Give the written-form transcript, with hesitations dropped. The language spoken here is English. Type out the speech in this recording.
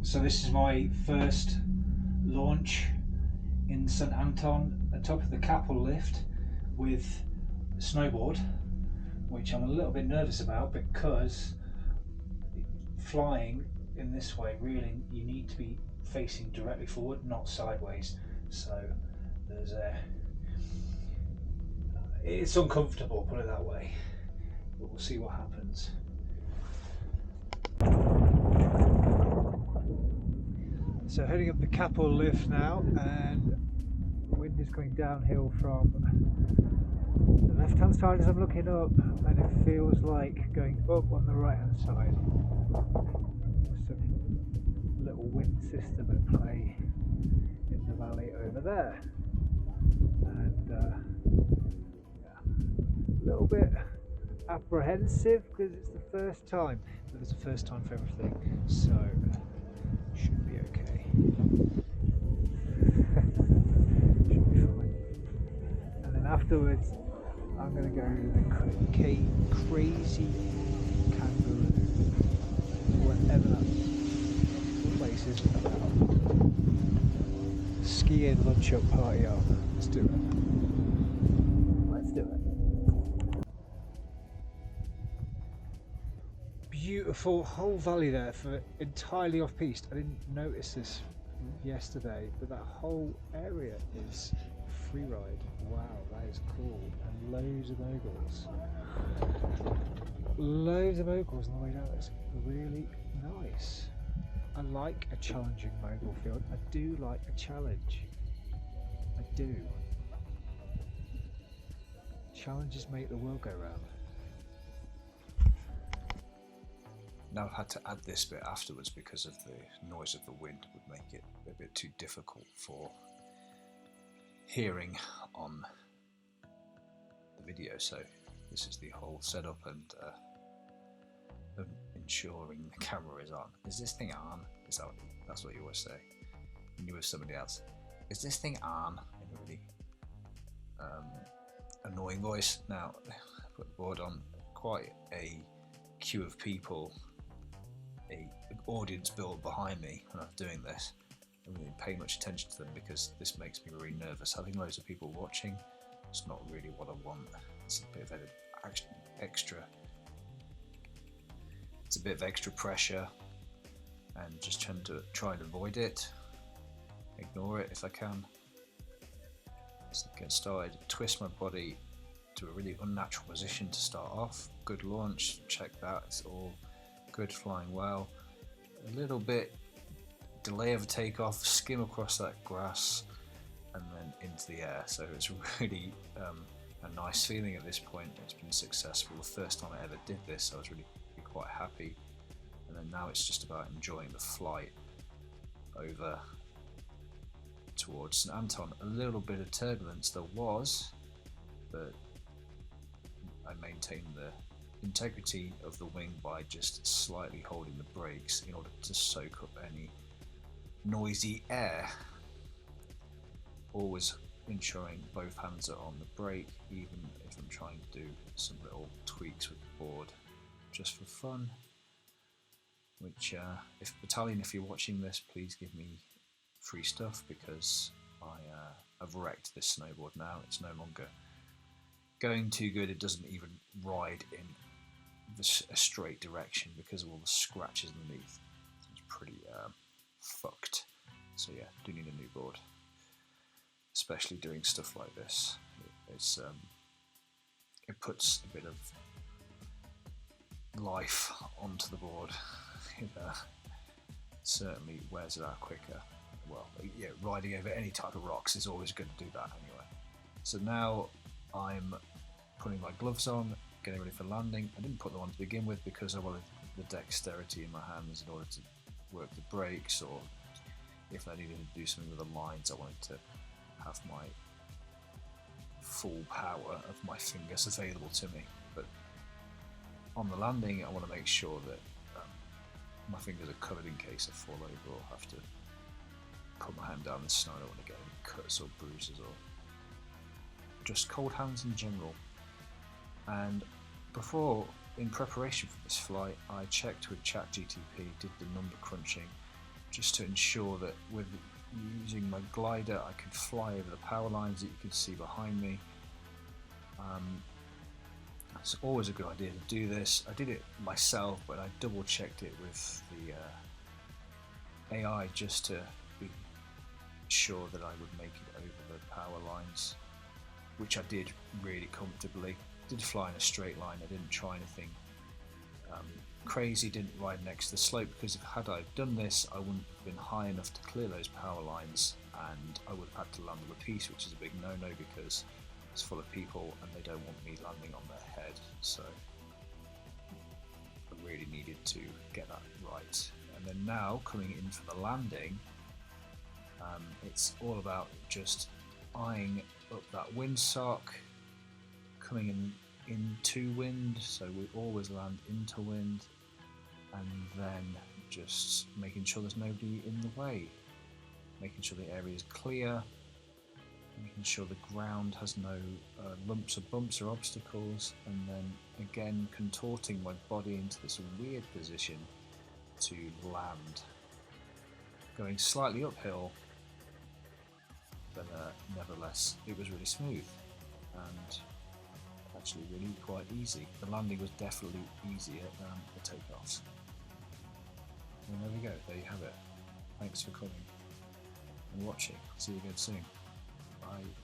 So this is my first launch in St Anton atop of the Capel lift with a snowboard, which I'm a little bit nervous about because flying in this way, really, you need to be facing directly forward, not sideways. So there's a, it's uncomfortable, put it that way. But we'll see what happens. So heading up the Capel lift now, and the wind is going downhill from the left hand side as I'm looking up, and it feels like going up on the right hand side. Some little wind system at play in the valley over there, and yeah, a little bit apprehensive because it's the first time, but it's the first time for everything, so should be okay. Should be fine. And then afterwards, I'm going to go to the crazy kangaroo, whatever that place is about. Skiing lunch up party on. Let's do it. Let's do it. Beautiful whole valley there for entirely off piste. I didn't notice this yesterday, but that whole area is free ride. Wow, that is cool. And loads of moguls. Loads of moguls on the way down. It's really nice. I like a challenging mogul field. I do like a challenge. I do. Challenges make the world go round. Now I've had to add this bit afterwards because of the noise of the wind would make it a bit too difficult for hearing on the video. So this is the whole setup and ensuring the camera is on. Is this thing on? That's what you always say when you're with somebody else. Is this thing on? In a really annoying voice. Now I put the board on, quite a queue of people, an audience built behind me when I'm doing this. I don't really pay much attention to them because this makes me really nervous. Having loads of people watching is not really what I want. It's a bit of extra. It's a bit of extra pressure, and just try and avoid it. Ignore it if I can. So get started. Twist my body to a really unnatural position to start off. Good launch. Check that. It's all good, flying well. A little bit delay of a takeoff, skim across that grass and then into the air. So it's really a nice feeling at this point. It's been successful. The first time I ever did this, I was really quite happy. And then now it's just about enjoying the flight over towards St Anton. A little bit of turbulence there was, but I maintained the integrity of the wing by just slightly holding the brakes in order to soak up any noisy air. Always ensuring both hands are on the brake, even if I'm trying to do some little tweaks with the board just for fun. Which, if Battalion, if you're watching this, please give me free stuff because I've wrecked this snowboard now. It's no longer going too good. It doesn't even ride in a straight direction because of all the scratches underneath. It's pretty fucked. So yeah, do need a new board, especially doing stuff like this. It puts a bit of life onto the board. It certainly wears it out quicker. Well, yeah, riding over any type of rocks is always going to do that anyway. So now I'm putting my gloves on, getting ready for landing. I didn't put them on to begin with because I wanted the dexterity in my hands in order to work the brakes, or if I needed to do something with the lines, I wanted to have my full power of my fingers available to me. But on the landing, I want to make sure that my fingers are covered in case I fall over or have to put my hand down in the snow. I don't want to get any cuts or bruises or just cold hands in general. And before, in preparation for this flight, I checked with ChatGTP, did the number crunching, just to ensure that with using my glider I could fly over the power lines that you can see behind me. It's always a good idea to do this. I did it myself, but I double checked it with the AI just to be sure that I would make it over the power lines, which I did really comfortably. I did fly in a straight line. I didn't try anything crazy, didn't ride next to the slope, because had I done this I wouldn't have been high enough to clear those power lines, and I would have had to land on the piece, which is a big no-no because it's full of people and they don't want me landing on their head. So I really needed to get that right. And then now coming in for the landing, it's all about just eyeing up that windsock, coming in into wind, so we always land into wind, and then just making sure there's nobody in the way, making sure the area is clear, making sure the ground has no lumps or bumps or obstacles, and then again contorting my body into this weird position to land, going slightly uphill, but nevertheless it was really smooth and actually really quite easy. The landing was definitely easier than the takeoffs. And there we go, there you have it. Thanks for coming and watching. See you again soon. Bye.